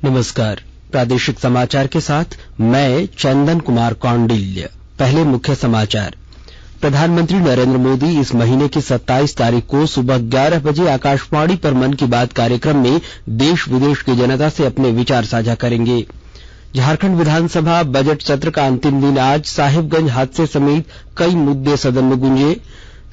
नमस्कार। प्रादेशिक समाचार के साथ मैं चंदन कुमार कौंडिल्य। पहले मुख्य समाचार। प्रधानमंत्री नरेंद्र मोदी इस महीने की 27 तारीख को सुबह 11 बजे आकाशवाणी पर मन की बात कार्यक्रम में देश विदेश की जनता से अपने विचार साझा करेंगे। झारखंड विधानसभा बजट सत्र का अंतिम दिन आज साहिबगंज हादसे समेत कई मुद्दे सदन में गूंजे।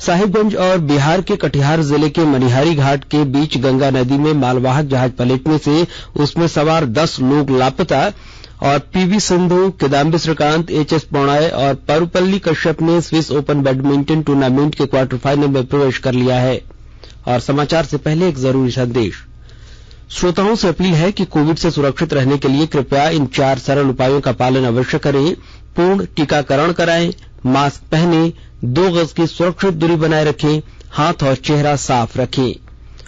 साहिबगंज और बिहार के कटिहार जिले के मनिहारी घाट के बीच गंगा नदी में मालवाहक जहाज पलटने से उसमें सवार 10 लोग लापता और पीवी सिंधु, किदाम्बी श्रीकांत, एचएस प्रणय और परुपल्ली कश्यप ने स्विस ओपन बैडमिंटन टूर्नामेंट के क्वार्टर फाइनल में प्रवेश कर लिया है। और समाचार से पहले एक जरूरी संदेश। श्रोताओं से अपील है कि कोविड से सुरक्षित रहने के लिए कृपया इन 4 सरल उपायों का पालन अवश्य करें। पूर्ण टीकाकरण कराएं, मास्क पहनें, 2 गज की सुरक्षित दूरी बनाए रखें, हाथ और चेहरा साफ रखें।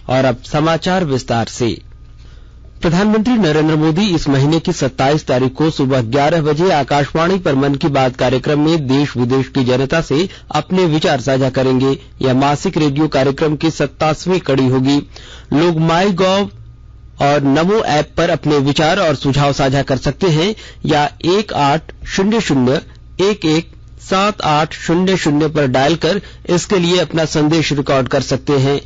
और अब समाचार विस्तार से। प्रधानमंत्री नरेंद्र मोदी इस महीने की 27 तारीख को सुबह 11 बजे आकाशवाणी पर मन की बात कार्यक्रम में देश विदेश की जनता से अपने विचार साझा करेंगे। यह मासिक रेडियो कार्यक्रम की 27वीं कड़ी होगी। लोग माई गॉव और नमो ऐप पर अपने विचार और सुझाव साझा कर सकते हैं या 1800-117800 पर डायल कर इसके लिए अपना संदेश रिकॉर्ड कर सकते हैं।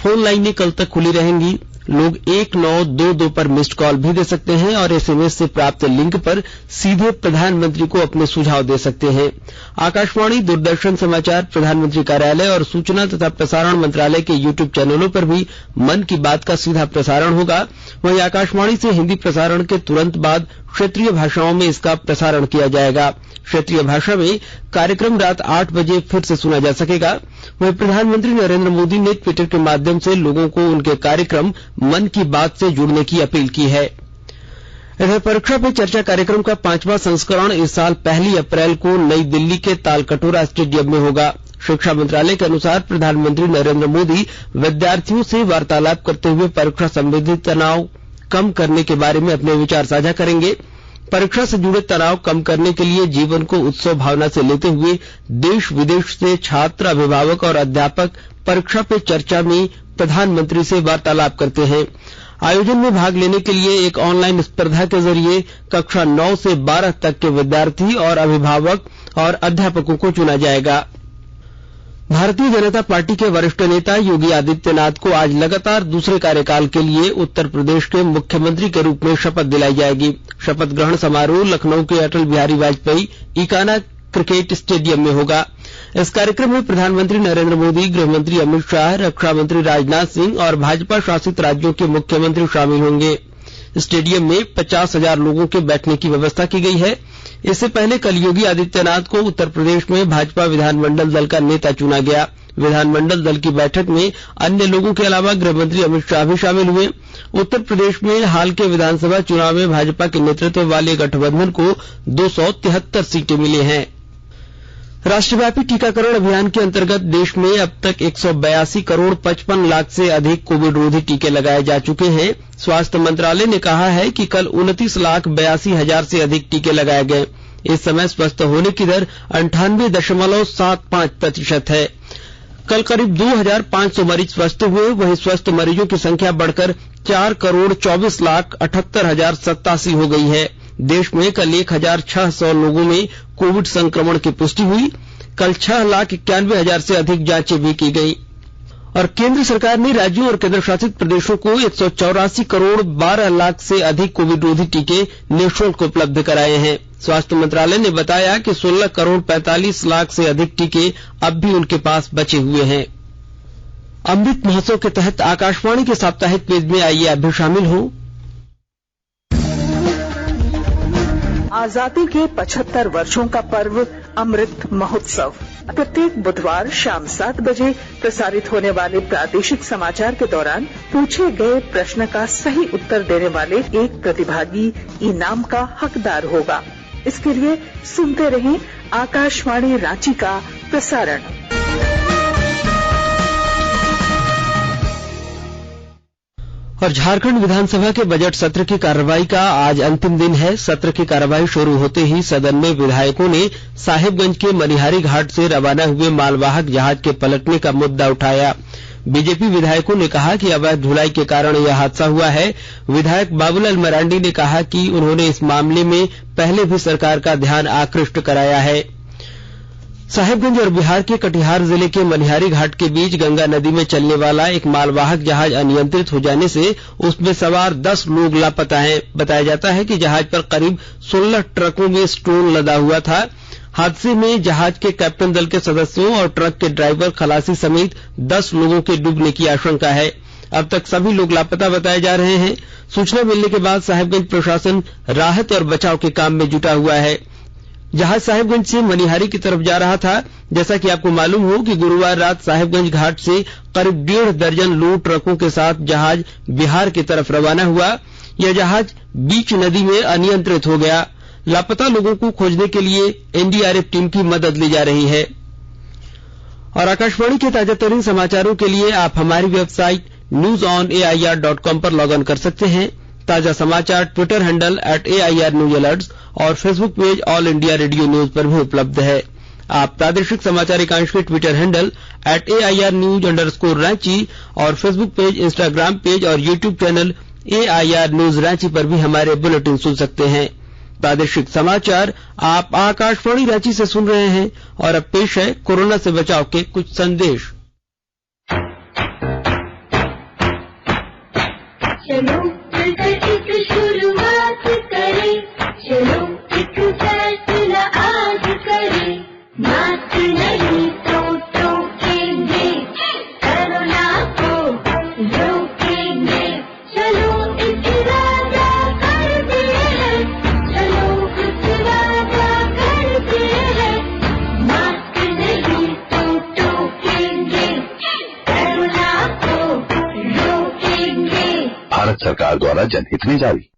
फोन लाइनें कल तक खुली रहेंगी। लोग 1922 पर मिस्ड कॉल भी दे सकते हैं और एसएमएस से प्राप्त लिंक पर सीधे प्रधानमंत्री को अपने सुझाव दे सकते हैं। आकाशवाणी, दूरदर्शन समाचार, प्रधानमंत्री कार्यालय और सूचना तथा प्रसारण मंत्रालय के यूट्यूब चैनलों पर भी मन की बात का सीधा प्रसारण होगा। वहीं आकाशवाणी से हिंदी प्रसारण के तुरंत बाद क्षेत्रीय भाषाओं में इसका प्रसारण किया जाएगा। क्षेत्रीय भाषा में कार्यक्रम रात 8 बजे फिर से सुना जा सकेगा। वहीं प्रधानमंत्री नरेंद्र मोदी ने ट्विटर के माध्यम से लोगों को उनके कार्यक्रम मन की बात से जुड़ने की अपील की है। इधर परीक्षा पे चर्चा कार्यक्रम का 5वां संस्करण इस साल 1 अप्रैल को नई दिल्ली के तालकटोरा स्टेडियम में होगा। शिक्षा मंत्रालय के अनुसार प्रधानमंत्री नरेंद्र मोदी विद्यार्थियों से वार्तालाप करते हुए परीक्षा संबंधी तनाव कम करने के बारे में अपने विचार साझा करेंगे। परीक्षा से जुड़े तनाव कम करने के लिए जीवन को उत्सव भावना से लेते हुए देश विदेश से छात्र, अभिभावक और अध्यापक परीक्षा पे चर्चा में प्रधानमंत्री से वार्तालाप करते हैं। आयोजन में भाग लेने के लिए एक ऑनलाइन स्पर्धा के जरिए कक्षा 9 से 12 तक के विद्यार्थी और अभिभावक और अध्यापकों को चुना जाएगा। भारतीय जनता पार्टी के वरिष्ठ नेता योगी आदित्यनाथ को आज लगातार दूसरे कार्यकाल के लिए उत्तर प्रदेश के मुख्यमंत्री के रूप में शपथ दिलाई जाएगी। शपथ ग्रहण समारोह लखनऊ के अटल बिहारी वाजपेयी इकाना क्रिकेट स्टेडियम में होगा। इस कार्यक्रम में प्रधानमंत्री नरेंद्र मोदी, गृहमंत्री अमित शाह, रक्षा मंत्री राजनाथ सिंह और भाजपा शासित राज्यों के मुख्यमंत्री शामिल होंगे। स्टेडियम में 50,000 लोगों के बैठने की व्यवस्था की गई है। इससे पहले कल योगी आदित्यनाथ को उत्तर प्रदेश में भाजपा विधानमंडल दल का नेता चुना गया। विधानमंडल दल की बैठक में अन्य लोगों के अलावा गृहमंत्री अमित शाह भी शामिल हुए। उत्तर प्रदेश में हाल के विधानसभा चुनाव में भाजपा के नेतृत्व वाले गठबंधन को 273 सीटें मिली हैं। राष्ट्रव्यापी टीकाकरण अभियान के अंतर्गत देश में अब तक 182 करोड़ 55 लाख से अधिक कोविड रोधी टीके लगाए जा चुके हैं। स्वास्थ्य मंत्रालय ने कहा है कि कल 29,82,000 से अधिक टीके लगाए गए। इस समय स्वस्थ होने की दर 98.75% है। कल करीब 2,500 मरीज स्वस्थ हुए। वहीं स्वस्थ मरीजों की संख्या बढ़कर 4,24,78,087 हो गई है। देश में कल 1,600 लोगों में कोविड संक्रमण की पुष्टि हुई। कल 6,91,000 से अधिक जांचें भी की गई। और केंद्र सरकार ने राज्यों और केंद्र शासित प्रदेशों को 184 करोड़ 12 लाख से अधिक कोविड रोधी टीके निःशुल्क उपलब्ध कराए हैं। स्वास्थ्य मंत्रालय ने बताया कि 16 करोड़ 45 लाख से अधिक टीके अब भी उनके पास बचे हुए हैं। अमृत महोत्सव के तहत आकाशवाणी के साप्ताहिक पेज में आइए आप भी शामिल हो। आजादी के 75 वर्षों का पर्व अमृत महोत्सव प्रत्येक बुधवार शाम 7 बजे प्रसारित होने वाले प्रादेशिक समाचार के दौरान पूछे गए प्रश्न का सही उत्तर देने वाले एक प्रतिभागी इनाम का हकदार होगा। इसके लिए सुनते रहें आकाशवाणी रांची का प्रसारण। और झारखंड विधानसभा के बजट सत्र की कार्रवाई का आज अंतिम दिन है। सत्र की कार्रवाई शुरू होते ही सदन में विधायकों ने साहिबगंज के मनिहारी घाट से रवाना हुए मालवाहक जहाज के पलटने का मुद्दा उठाया। बीजेपी विधायकों ने कहा कि अवैध ढुलाई के कारण यह हादसा हुआ है। विधायक बाबूलाल मरांडी ने कहा कि उन्होंने इस मामले में पहले भी सरकार का ध्यान आकृष्ट कराया है। साहिबगंज और बिहार के कटिहार जिले के मनिहारी घाट के बीच गंगा नदी में चलने वाला एक मालवाहक जहाज अनियंत्रित हो जाने से उसमें सवार 10 लोग लापता हैं। बताया जाता है कि जहाज पर करीब 16 ट्रकों में स्टोन लदा हुआ था। हादसे में जहाज के कैप्टन दल के सदस्यों और ट्रक के ड्राइवर, खलासी समेत 10 लोगों के डूबने की आशंका है। अब तक सभी लोग लापता बताए जा रहे हैं। सूचना मिलने के बाद साहिबगंज प्रशासन राहत और बचाव के काम में जुटा हुआ है। जहाज साहिबगंज से मनिहारी की तरफ जा रहा था। जैसा कि आपको मालूम हो कि गुरुवार रात साहिबगंज घाट से करीब 1.5 दर्जन लोड ट्रकों के साथ जहाज बिहार की तरफ रवाना हुआ। यह जहाज बीच नदी में अनियंत्रित हो गया। लापता लोगों को खोजने के लिए एनडीआरएफ टीम की मदद ली जा रही है। और आकाशवाणी के ताजा तरीन समाचारों के लिए आप हमारी वेबसाइट newsonair.com पर लॉग इन कर सकते हैं। ताजा समाचार Twitter handle @AIR News Alerts और Facebook page all India radio news पर भी उपलब्ध है। आप प्रादेशिक समाचार एकांश के ट्विटर हैंडल @AIR News_Ranchi और फेसबुक पेज, इंस्टाग्राम पेज और YouTube channel AIR News Ranchi पर भी हमारे बुलेटिन सुन सकते हैं। प्रादेशिक समाचार आप आकाशवाणी रांची से सुन रहे हैं और अब पेश है कोरोना से बचाव के कुछ संदेश। चलो एक शुरुआत करें, चलो एक फैसला आज करें, मास्क नहीं तो टोकेंगे, कोरोना को रोकेंगे, चलो एक वादा करते हैं, चलो एक वादा करते हैं, मास्क नहीं तो टोकेंगे, कोरोना को रोकेंगे। भारत सरकार द्वारा जनहित में जारी।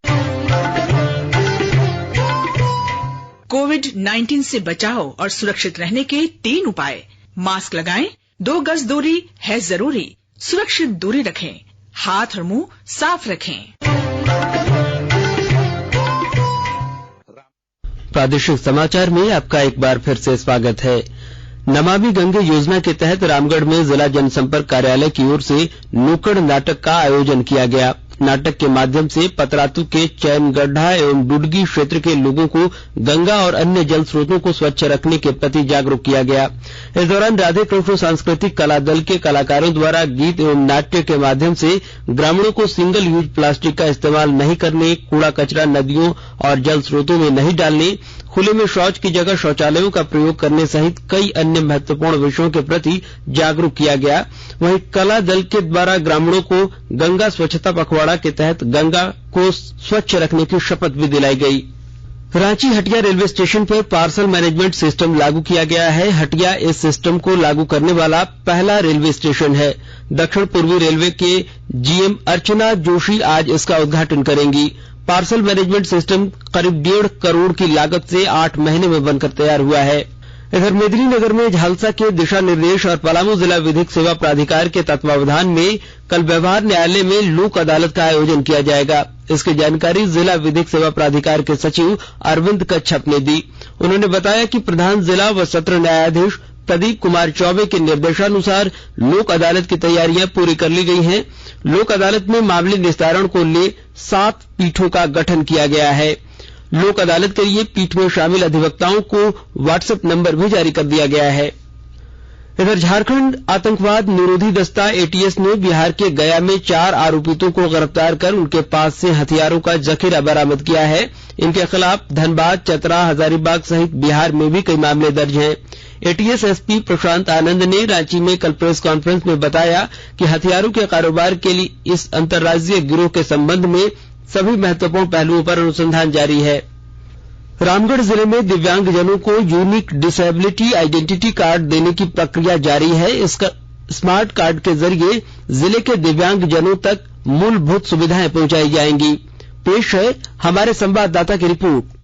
कोविड-19 से बचाव और सुरक्षित रहने के 3 उपाय। मास्क लगाएं, 2 गज दूरी है जरूरी, सुरक्षित दूरी रखें, हाथ और मुंह साफ रखें। प्रादेशिक समाचार में आपका एक बार फिर से स्वागत है। नमामि गंगे योजना के तहत रामगढ़ में जिला जनसंपर्क कार्यालय की ओर से नुक्कड़ नाटक का आयोजन किया गया। नाटक के माध्यम से पतरातू के चैनगढ़ा एवं डुडगी क्षेत्र के लोगों को गंगा और अन्य जल स्रोतों को स्वच्छ रखने के प्रति जागरूक किया गया। इस दौरान राधे कृष्ण सांस्कृतिक कला दल के कलाकारों द्वारा गीत एवं नाट्य के माध्यम से ग्रामीणों को सिंगल यूज प्लास्टिक का इस्तेमाल नहीं करने, कूड़ा कचरा नदियों और जल स्रोतों में नहीं डालने, खुले में शौच की जगह शौचालयों का प्रयोग करने सहित कई अन्य महत्वपूर्ण विषयों के प्रति जागरूक किया गया। वहीं कला दल के द्वारा ग्रामीणों को गंगा स्वच्छता पखवाड़ा के तहत गंगा को स्वच्छ रखने की शपथ भी दिलाई गई। रांची हटिया रेलवे स्टेशन पर पार्सल मैनेजमेंट सिस्टम लागू किया गया है। हटिया इस सिस्टम को लागू करने वाला पहला रेलवे स्टेशन है। दक्षिण पूर्वी रेलवे के जीएम अर्चना जोशी आज इसका उद्घाटन करेंगी। पार्सल मैनेजमेंट सिस्टम करीब 1.5 करोड़ की लागत से 8 महीने में बनकर तैयार हुआ है। इधर मेदिनीनगर में झालसा के दिशा निर्देश और पलामू जिला विधिक सेवा प्राधिकार के तत्वावधान में कल व्यवहार न्यायालय में लोक अदालत का आयोजन किया जाएगा। इसकी जानकारी जिला विधिक सेवा प्राधिकार के सचिव अरविंद कच्छप ने दी। उन्होंने बताया कि प्रधान जिला व सत्र न्यायाधीश प्रदीप कुमार चौबे के निर्देशानुसार लोक अदालत की तैयारियां पूरी कर ली गई हैं। लोक अदालत में मामले निस्तारण को ले 7 पीठों का गठन किया गया है। लोक अदालत के लिए पीठ में शामिल अधिवक्ताओं को व्हाट्सएप नंबर भी जारी कर दिया गया है। इधर झारखंड आतंकवाद निरोधी दस्ता एटीएस ने बिहार के गया में 4 आरोपितों को गिरफ्तार कर उनके पास से हथियारों का जखीरा बरामद किया है। इनके खिलाफ धनबाद, चतरा, हजारीबाग सहित बिहार में भी कई मामले दर्ज हैं। एटीएस एसपी प्रशांत आनंद ने रांची में कल प्रेस कॉन्फ्रेंस में बताया कि हथियारों के कारोबार के लिए इस अंतर्राज्यीय गिरोह के संबंध में सभी महत्वपूर्ण पहलुओं पर अनुसंधान जारी है। रामगढ़ जिले में दिव्यांगजनों को यूनिक डिसेबिलिटी आइडेंटिटी कार्ड देने की प्रक्रिया जारी है। इसका स्मार्ट कार्ड के जरिए जिले के दिव्यांगजनों तक मूलभूत सुविधाएं पहुंचाई जाएंगी। पेश है हमारे संवाददाता की रिपोर्ट।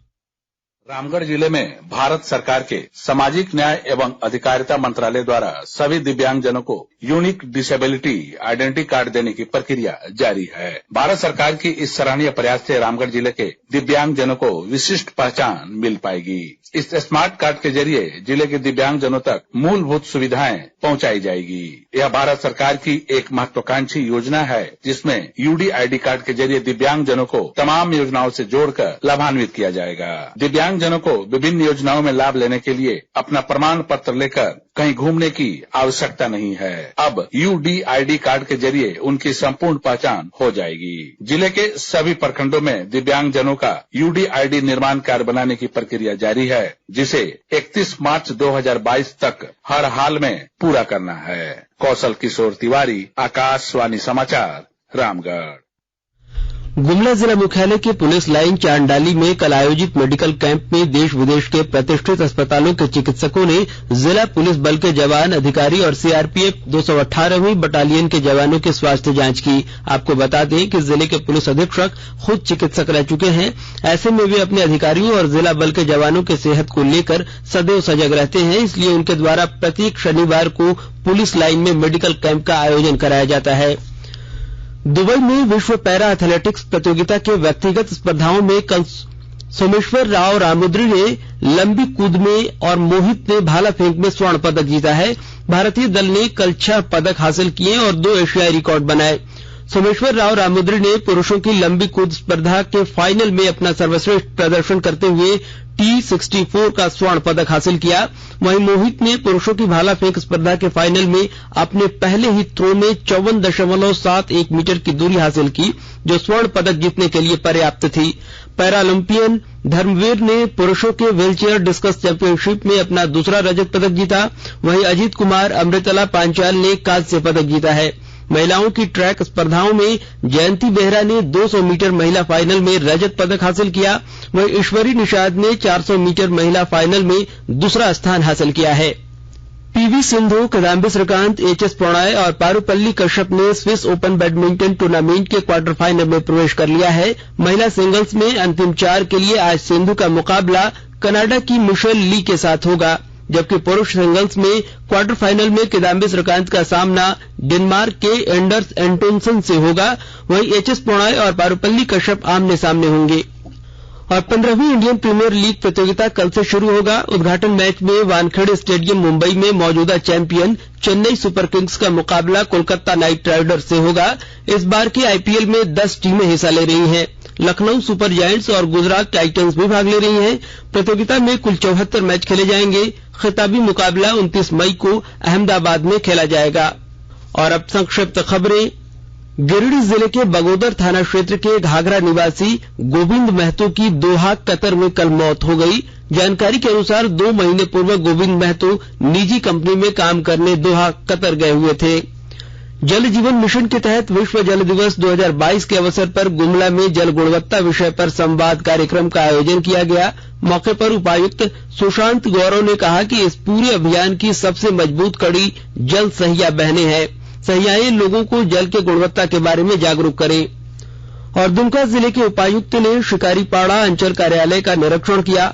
रामगढ़ जिले में भारत सरकार के सामाजिक न्याय एवं अधिकारिता मंत्रालय द्वारा सभी दिव्यांगजनों को यूनिक डिसेबिलिटी आइडेंटिटी कार्ड देने की प्रक्रिया जारी है। भारत सरकार की इस सराहनीय प्रयास से रामगढ़ जिले के दिव्यांगजनों को विशिष्ट पहचान मिल पाएगी। इस स्मार्ट कार्ड के जरिए जिले के दिव्यांगजनों तक मूलभूत सुविधाएं पहुंचाई जाएगी। यह भारत सरकार की एक महत्वाकांक्षी योजना है, जिसमें यूडीआईडी कार्ड के जरिए दिव्यांगजनों को तमाम योजनाओं से जोड़कर लाभान्वित किया जाएगा। दिव्यांगजनों को विभिन्न योजनाओं में लाभ लेने के लिए अपना प्रमाण पत्र लेकर कहीं घूमने की आवश्यकता नहीं है। अब यूडीआईडी कार्ड के जरिए उनकी संपूर्ण पहचान हो जाएगी। जिले के सभी प्रखंडों में दिव्यांगजनों का यूडीआईडी निर्माण कार्य बनाने की प्रक्रिया जारी है, जिसे 31 मार्च 2022 तक हर हाल में पूरा करना है। कौशल किशोर तिवारी, आकाशवाणी समाचार, रामगढ़। गुमला जिला मुख्यालय के पुलिस लाइन चांडाली में कल आयोजित मेडिकल कैंप में देश विदेश के प्रतिष्ठित अस्पतालों के चिकित्सकों ने जिला पुलिस बल के जवान, अधिकारी और सीआरपीएफ 218वीं बटालियन के जवानों की स्वास्थ्य जांच की। आपको बता दें कि जिले के पुलिस अधीक्षक खुद चिकित्सक रह चुके हैं। ऐसे में वे अपने अधिकारियों और जिला बल के जवानों की सेहत को लेकर सदैव सजग रहते हैं, इसलिए उनके द्वारा प्रत्येक शनिवार को पुलिस लाइन में मेडिकल कैंप का आयोजन कराया जाता है। दुबई में विश्व पैरा एथलेटिक्स प्रतियोगिता के व्यक्तिगत स्पर्धाओं में कल सोमेश्वर राव रामुद्री ने लंबी कूद में और मोहित ने भाला फेंक में स्वर्ण पदक जीता है। भारतीय दल ने कल 6 पदक हासिल किए और 2 एशियाई रिकॉर्ड बनाए। सोमेश्वर राव रामुद्री ने पुरुषों की लंबी कूद स्पर्धा के फाइनल में अपना सर्वश्रेष्ठ प्रदर्शन करते हुए T64 का स्वर्ण पदक हासिल किया। वहीं मोहित ने पुरुषों की भाला फेंक स्पर्धा के फाइनल में अपने पहले ही थ्रो में 54.71 मीटर की दूरी हासिल की, जो स्वर्ण पदक जीतने के लिए पर्याप्त थी। पैरालंपियन धर्मवीर ने पुरुषों के व्हीलचेयर डिस्कस चैंपियनशिप में अपना दूसरा रजत पदक जीता। वहीं अजीत कुमार अमृतला पांचाल ने कांस्य पदक जीता है। महिलाओं की ट्रैक स्पर्धाओं में जयंती बेहरा ने 200 मीटर महिला फाइनल में रजत पदक हासिल किया। वहीं ईश्वरी निषाद ने 400 मीटर महिला फाइनल में दूसरा स्थान हासिल किया है। पीवी सिंधु, किदांबी श्रीकांत, एचएस प्रणय और पारुपल्ली कश्यप ने स्विस ओपन बैडमिंटन टूर्नामेंट के क्वार्टर फाइनल में प्रवेश कर लिया है। महिला सिंगल्स में अंतिम 4 के लिए आज सिंधु का मुकाबला कनाडा की मिशेल ली के साथ होगा, जबकि पुरुष सिंगल्स में क्वार्टर फाइनल में किदांबी श्रीकांत का सामना डेनमार्क के एंडर्स एंटोनसन से होगा। वहीं एचएस प्रणय और पारुपल्ली कश्यप आमने सामने होंगे। और 15वीं इंडियन प्रीमियर लीग प्रतियोगिता कल से शुरू होगा। उद्घाटन मैच में वानखेड़े स्टेडियम मुंबई में मौजूदा चैंपियन चेन्नई सुपर किंग्स का मुकाबला कोलकाता नाइट राइडर्स से होगा। इस बार के आईपीएल में 10 टीमें हिस्सा ले रही हैं। लखनऊ सुपर जायंट्स और गुजरात टाइटंस भी भाग ले रही हैं। प्रतियोगिता में कुल 74 मैच खेले जाएंगे। खिताबी मुकाबला 29 मई को अहमदाबाद में खेला जाएगा। और अब संक्षिप्त खबरें। गिरिडीह जिले के बगोदर थाना क्षेत्र के घाघरा निवासी गोविंद महतो की दोहा कतर में कल मौत हो गई। जानकारी के अनुसार 2 महीने पूर्व गोविंद महतो निजी कंपनी में काम करने दोहा कतर गए हुए थे। जल जीवन मिशन के तहत विश्व जल दिवस 2022 के अवसर पर गुमला में जल गुणवत्ता विषय पर संवाद कार्यक्रम का आयोजन किया गया। मौके पर उपायुक्त सुशांत गौरव ने कहा कि इस पूरे अभियान की सबसे मजबूत कड़ी जल सहिया बहनें हैं। सहियाएं लोगों को जल के गुणवत्ता के बारे में जागरूक करें। और दुमका जिले के उपायुक्त ने शिकारीपाड़ा अंचल कार्यालय का निरीक्षण किया।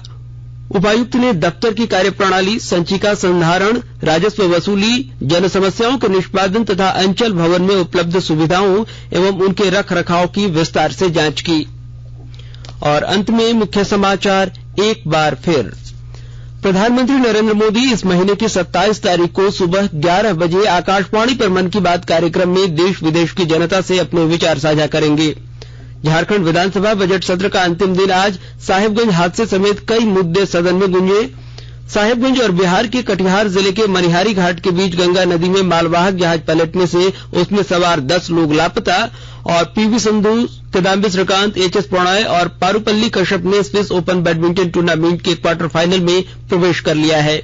उपायुक्त ने दफ्तर की कार्यप्रणाली, संचिका संधारण, राजस्व वसूली, जन समस्याओं के निष्पादन तथा अंचल भवन में उपलब्ध सुविधाओं एवं उनके रख रखाव की विस्तार से जांच की। और अंत में मुख्य समाचार एक बार फिर। प्रधानमंत्री नरेंद्र मोदी इस महीने की 27 तारीख को सुबह 11 बजे आकाशवाणी पर मन की बात कार्यक्रम में देश विदेश की जनता से अपने विचार साझा करेंगे। झारखंड विधानसभा बजट सत्र का अंतिम दिन आज साहिबगंज हादसे समेत कई मुद्दे सदन में गूंजे। साहिबगंज और बिहार के कटिहार जिले के मनिहारी घाट के बीच गंगा नदी में मालवाहक जहाज पलटने से उसमें सवार 10 लोग लापता। और पीवी सिंधु, किदांबी श्रीकांत, एचएस प्रणय और पारुपल्ली कश्यप ने स्विस ओपन बैडमिंटन टूर्नामेंट के क्वार्टर फाइनल में प्रवेश कर लिया है।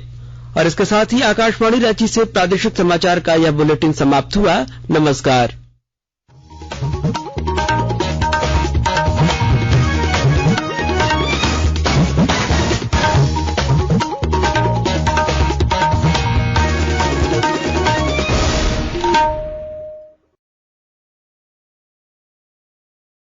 और इसके साथ ही आकाशवाणी रांची से प्रादेशिक समाचार का यह बुलेटिन समाप्त हुआ। नमस्कार।